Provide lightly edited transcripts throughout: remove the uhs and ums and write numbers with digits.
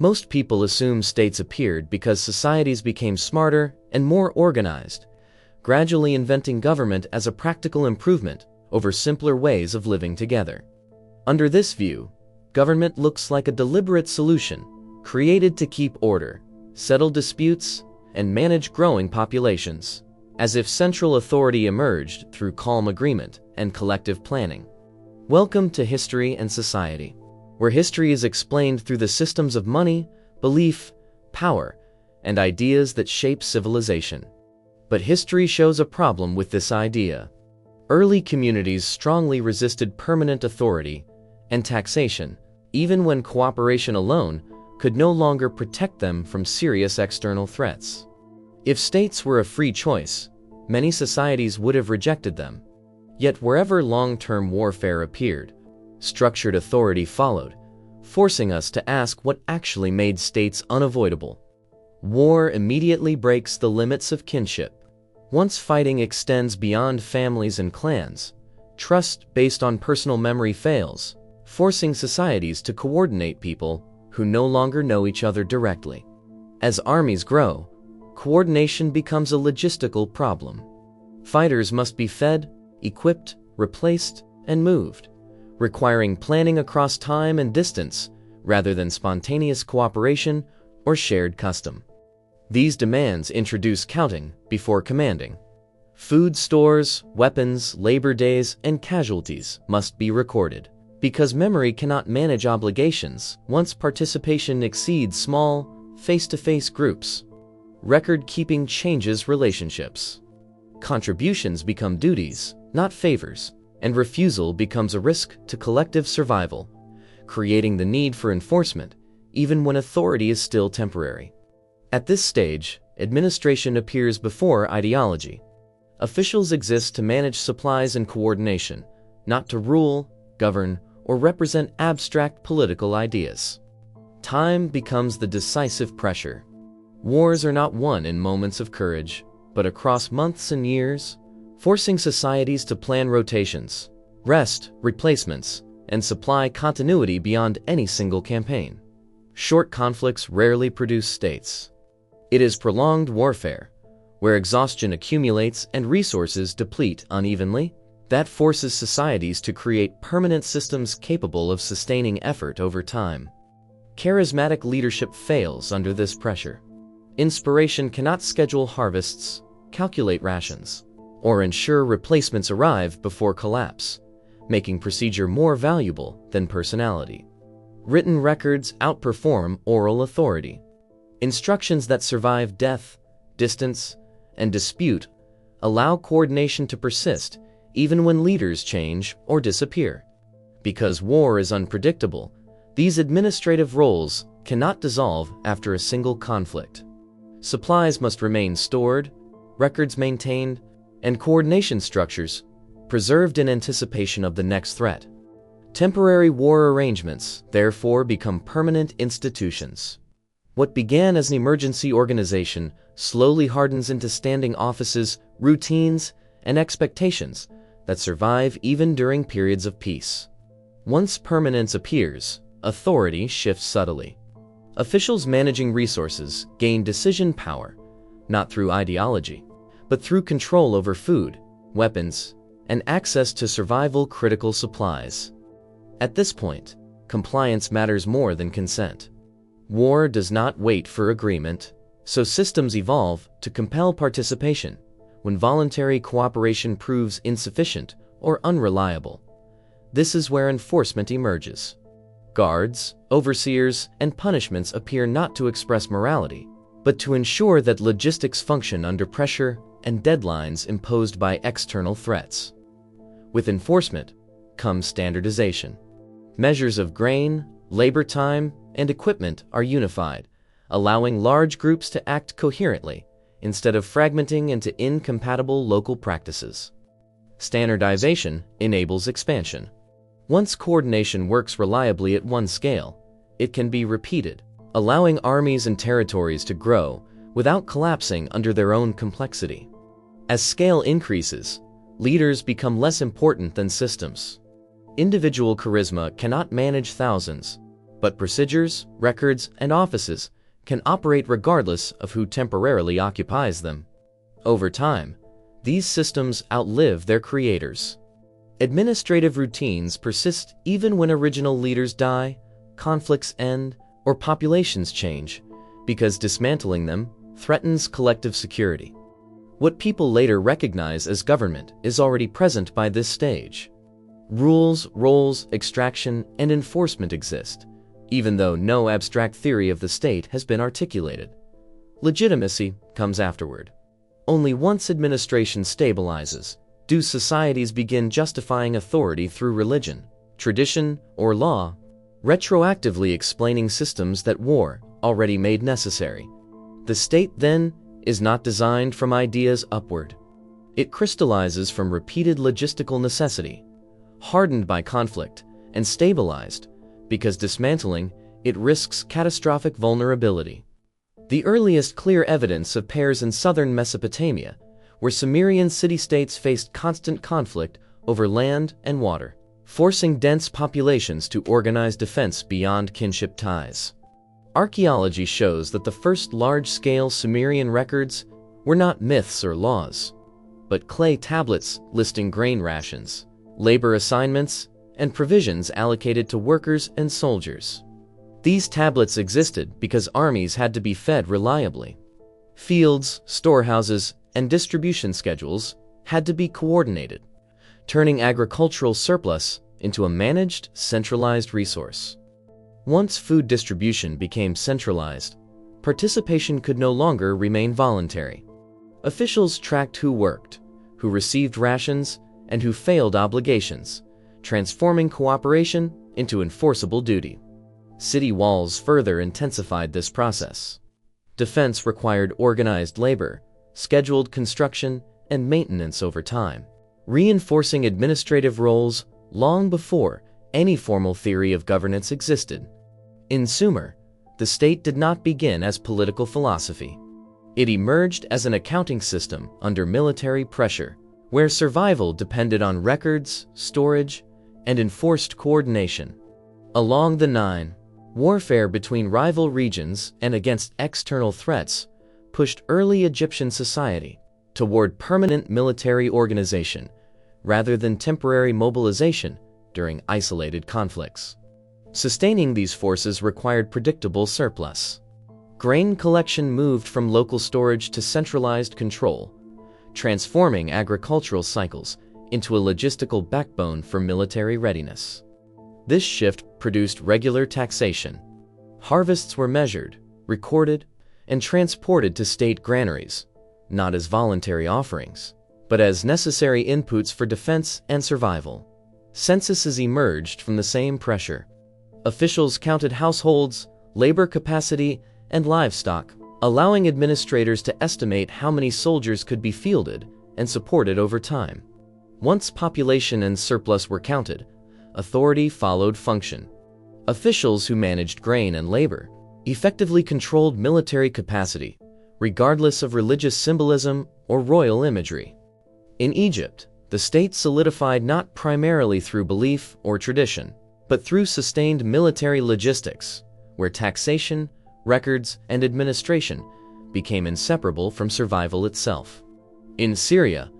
Most people assume states appeared because societies became smarter and more organized, gradually inventing government as a practical improvement over simpler ways of living together. Under this view, government looks like a deliberate solution created to keep order, settle disputes, and manage growing populations, as if central authority emerged through calm agreement and collective planning. Welcome to History and Society, where history is explained through the systems of money, belief, power, and ideas that shape civilization. But history shows a problem with this idea. Early communities strongly resisted permanent authority and taxation, even when cooperation alone could no longer protect them from serious external threats. If states were a free choice, many societies would have rejected them. Yet wherever long-term warfare appeared, structured authority followed, forcing us to ask what actually made states unavoidable. War immediately breaks the limits of kinship. Once fighting extends beyond families and clans, trust based on personal memory fails, forcing societies to coordinate people who no longer know each other directly. As armies grow, coordination becomes a logistical problem. Fighters must be fed, equipped, replaced, and moved, requiring planning across time and distance rather than spontaneous cooperation or shared custom. These demands introduce counting before commanding. Food stores, weapons, labor days, and casualties must be recorded, because memory cannot manage obligations once participation exceeds small, face-to-face groups. Record-keeping changes relationships. Contributions become duties, not favors, and refusal becomes a risk to collective survival, creating the need for enforcement, even when authority is still temporary. At this stage, administration appears before ideology. Officials exist to manage supplies and coordination, not to rule, govern, or represent abstract political ideas. Time becomes the decisive pressure. Wars are not won in moments of courage, but across months and years, forcing societies to plan rotations, rest, replacements, and supply continuity beyond any single campaign. Short conflicts rarely produce states. It is prolonged warfare, where exhaustion accumulates and resources deplete unevenly, that forces societies to create permanent systems capable of sustaining effort over time. Charismatic leadership fails under this pressure. Inspiration cannot schedule harvests, calculate rations, or ensure replacements arrive before collapse, making procedure more valuable than personality. Written records outperform oral authority. Instructions that survive death, distance, and dispute allow coordination to persist even when leaders change or disappear. Because war is unpredictable, these administrative roles cannot dissolve after a single conflict. Supplies must remain stored, records maintained, and coordination structures preserved in anticipation of the next threat. Temporary war arrangements, therefore, become permanent institutions. What began as an emergency organization slowly hardens into standing offices, routines, and expectations that survive even during periods of peace. Once permanence appears, authority shifts subtly. Officials managing resources gain decision power, not through ideology, but through control over food, weapons, and access to survival-critical supplies. At this point, compliance matters more than consent. War does not wait for agreement, so systems evolve to compel participation when voluntary cooperation proves insufficient or unreliable. This is where enforcement emerges. Guards, overseers, and punishments appear not to express morality, but to ensure that logistics function under pressure and deadlines imposed by external threats. With enforcement comes standardization. Measures of grain, labor time, and equipment are unified, allowing large groups to act coherently instead of fragmenting into incompatible local practices. Standardization enables expansion. Once coordination works reliably at one scale, it can be repeated, allowing armies and territories to grow without collapsing under their own complexity. As scale increases, leaders become less important than systems. Individual charisma cannot manage thousands, but procedures, records, and offices can operate regardless of who temporarily occupies them. Over time, these systems outlive their creators. Administrative routines persist even when original leaders die, conflicts end, or populations change, because dismantling them threatens collective security. What people later recognize as government is already present by this stage. Rules, roles, extraction, and enforcement exist, even though no abstract theory of the state has been articulated. Legitimacy comes afterward. Only once administration stabilizes do societies begin justifying authority through religion, tradition, or law, retroactively explaining systems that war already made necessary. The state, then, is not designed from ideas upward. It crystallizes from repeated logistical necessity, hardened by conflict, and stabilized because dismantling it risks catastrophic vulnerability. The earliest clear evidence appears in southern Mesopotamia, where Sumerian city-states faced constant conflict over land and water, forcing dense populations to organize defense beyond kinship ties. Archaeology shows that the first large-scale Sumerian records were not myths or laws, but clay tablets listing grain rations, labor assignments, and provisions allocated to workers and soldiers. These tablets existed because armies had to be fed reliably. Fields, storehouses, and distribution schedules had to be coordinated, turning agricultural surplus into a managed, centralized resource. Once food distribution became centralized, participation could no longer remain voluntary. Officials tracked who worked, who received rations, and who failed obligations, transforming cooperation into enforceable duty. City walls further intensified this process. Defense required organized labor, scheduled construction, and maintenance over time, reinforcing administrative roles long before any formal theory of governance existed. In Sumer, the state did not begin as political philosophy. It emerged as an accounting system under military pressure, where survival depended on records, storage, and enforced coordination. Along the Nile, warfare between rival regions and against external threats pushed early Egyptian society toward permanent military organization rather than temporary mobilization during isolated conflicts. Sustaining these forces required predictable surplus. Grain collection moved from local storage to centralized control, transforming agricultural cycles into a logistical backbone for military readiness. This shift produced regular taxation. Harvests were measured, recorded, and transported to state granaries, not as voluntary offerings, but as necessary inputs for defense and survival. Censuses emerged from the same pressure. Officials counted households, labor capacity, and livestock, allowing administrators to estimate how many soldiers could be fielded and supported over time. Once population and surplus were counted, authority followed function. Officials who managed grain and labor effectively controlled military capacity, regardless of religious symbolism or royal imagery. In Egypt, the state solidified not primarily through belief or tradition, but through sustained military logistics, where taxation, records, and administration became inseparable from survival itself. In Syria,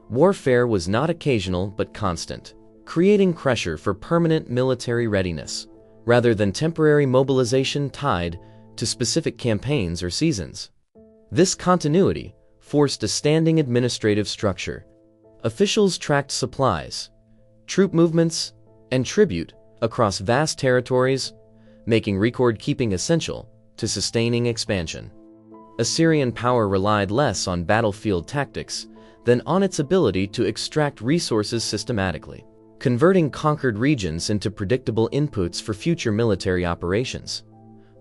warfare was not occasional but constant, creating pressure for permanent military readiness, rather than temporary mobilization tied to specific campaigns or seasons. This continuity forced a standing administrative structure. Officials tracked supplies, troop movements, and tribute across vast territories, making record-keeping essential to sustaining expansion. Assyrian power relied less on battlefield tactics than on its ability to extract resources systematically, converting conquered regions into predictable inputs for future military operations.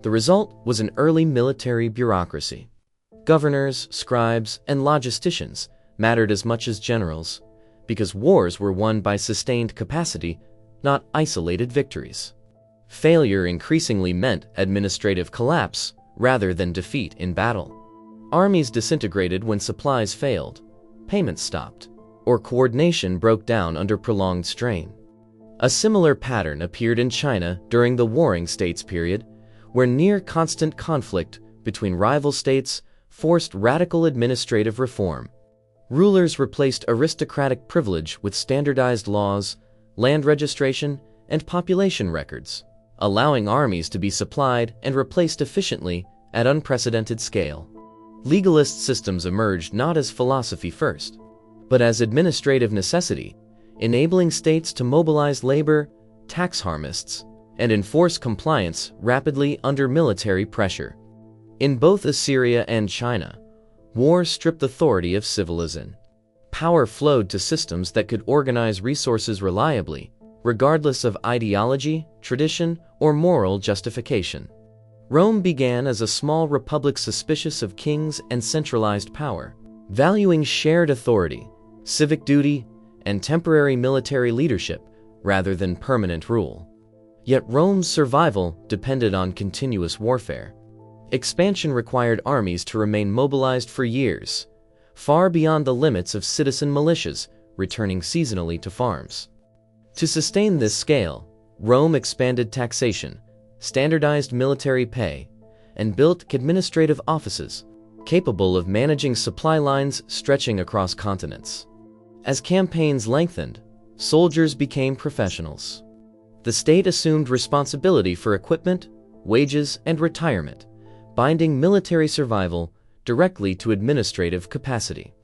The result was an early military bureaucracy. Governors, scribes, and logisticians mattered as much as generals, because wars were won by sustained capacity, not isolated victories. Failure increasingly meant administrative collapse rather than defeat in battle. Armies disintegrated when supplies failed, payments stopped, or coordination broke down under prolonged strain. A similar pattern appeared in China during the Warring States period, where near-constant conflict between rival states forced radical administrative reform. Rulers replaced aristocratic privilege with standardized laws, land registration, and population records, allowing armies to be supplied and replaced efficiently at unprecedented scale. Legalist systems emerged not as philosophy first, but as administrative necessity, enabling states to mobilize labor, tax harvests, and enforce compliance rapidly under military pressure. In both Assyria and China, war stripped authority of civilization. Power flowed to systems that could organize resources reliably, regardless of ideology, tradition, or moral justification. Rome began as a small republic suspicious of kings and centralized power, valuing shared authority, civic duty, and temporary military leadership rather than permanent rule. Yet Rome's survival depended on continuous warfare. Expansion required armies to remain mobilized for years, far beyond the limits of citizen militias returning seasonally to farms. To sustain this scale, Rome expanded taxation, standardized military pay, and built administrative offices capable of managing supply lines stretching across continents. As campaigns lengthened, soldiers became professionals. The state assumed responsibility for equipment, wages, and retirement, binding military survival directly to administrative capacity.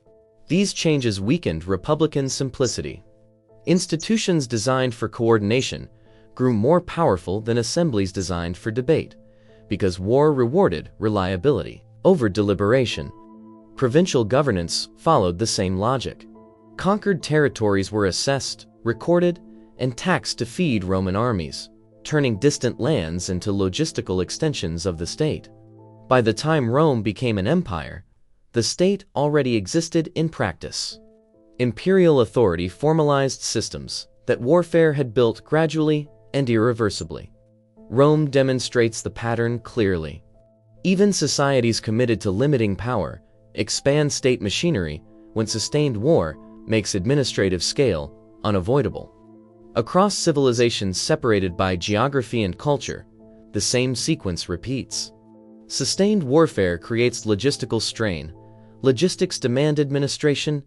These changes weakened republican simplicity. Institutions designed for coordination grew more powerful than assemblies designed for debate, because war rewarded reliability over deliberation. Provincial governance followed the same logic. Conquered territories were assessed, recorded, and taxed to feed Roman armies, turning distant lands into logistical extensions of the state. By the time Rome became an empire, the state already existed in practice. Imperial authority formalized systems that warfare had built gradually and irreversibly. Rome demonstrates the pattern clearly. Even societies committed to limiting power expand state machinery when sustained war makes administrative scale unavoidable. Across civilizations separated by geography and culture, the same sequence repeats. Sustained warfare creates logistical strain, logistics demand administration,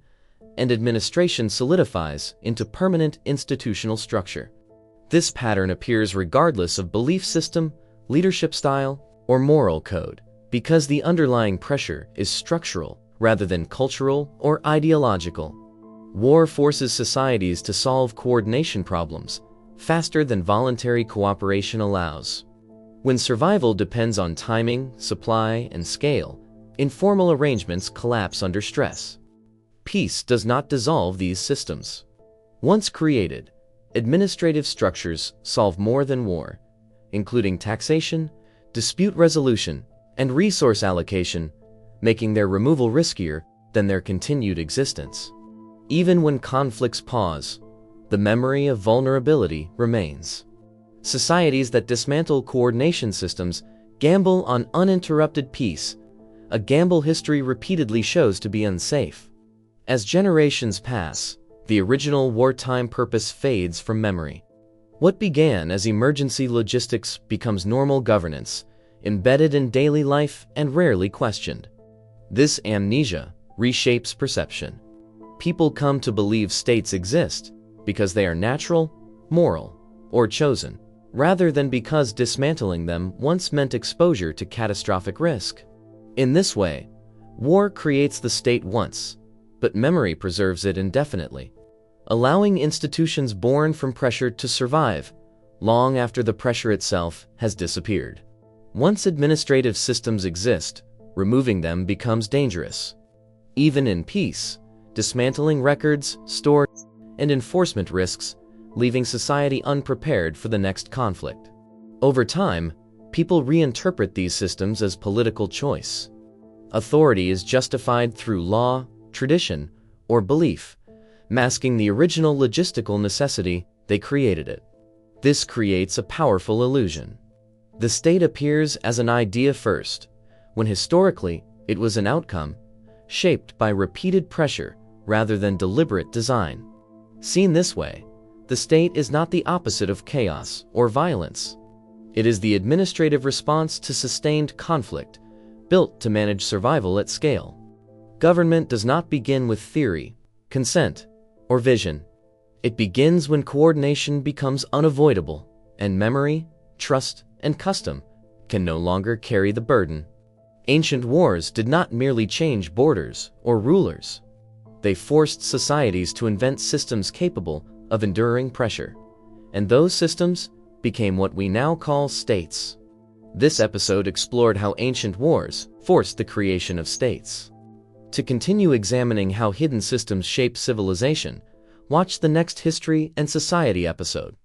and administration solidifies into permanent institutional structure. This pattern appears regardless of belief system, leadership style, or moral code, because the underlying pressure is structural rather than cultural or ideological. War forces societies to solve coordination problems faster than voluntary cooperation allows. When survival depends on timing, supply, and scale, informal arrangements collapse under stress. Peace does not dissolve these systems. Once created, administrative structures solve more than war, including taxation, dispute resolution, and resource allocation, making their removal riskier than their continued existence. Even when conflicts pause, the memory of vulnerability remains. Societies that dismantle coordination systems gamble on uninterrupted peace, a gamble history repeatedly shows to be unsafe. As generations pass, the original wartime purpose fades from memory. What began as emergency logistics becomes normal governance, embedded in daily life and rarely questioned. This amnesia reshapes perception. People come to believe states exist because they are natural, moral, or chosen, rather than because dismantling them once meant exposure to catastrophic risk. In this way, war creates the state once, but memory preserves it indefinitely, allowing institutions born from pressure to survive long after the pressure itself has disappeared. Once administrative systems exist, removing them becomes dangerous. Even in peace, dismantling records, stores, and enforcement risks, leaving society unprepared for the next conflict. Over time, people reinterpret these systems as political choice. Authority is justified through law, tradition, or belief, masking the original logistical necessity they created it. This creates a powerful illusion. The state appears as an idea first, when historically it was an outcome, shaped by repeated pressure rather than deliberate design. Seen this way, the state is not the opposite of chaos or violence. It is the administrative response to sustained conflict, built to manage survival at scale. Government does not begin with theory, consent, or vision. It begins when coordination becomes unavoidable, and memory, trust, and custom can no longer carry the burden. Ancient wars did not merely change borders or rulers. They forced societies to invent systems capable of enduring pressure, and those systems became what we now call states. This episode explored how ancient wars forced the creation of states. To continue examining how hidden systems shape civilization, watch the next History and Society episode.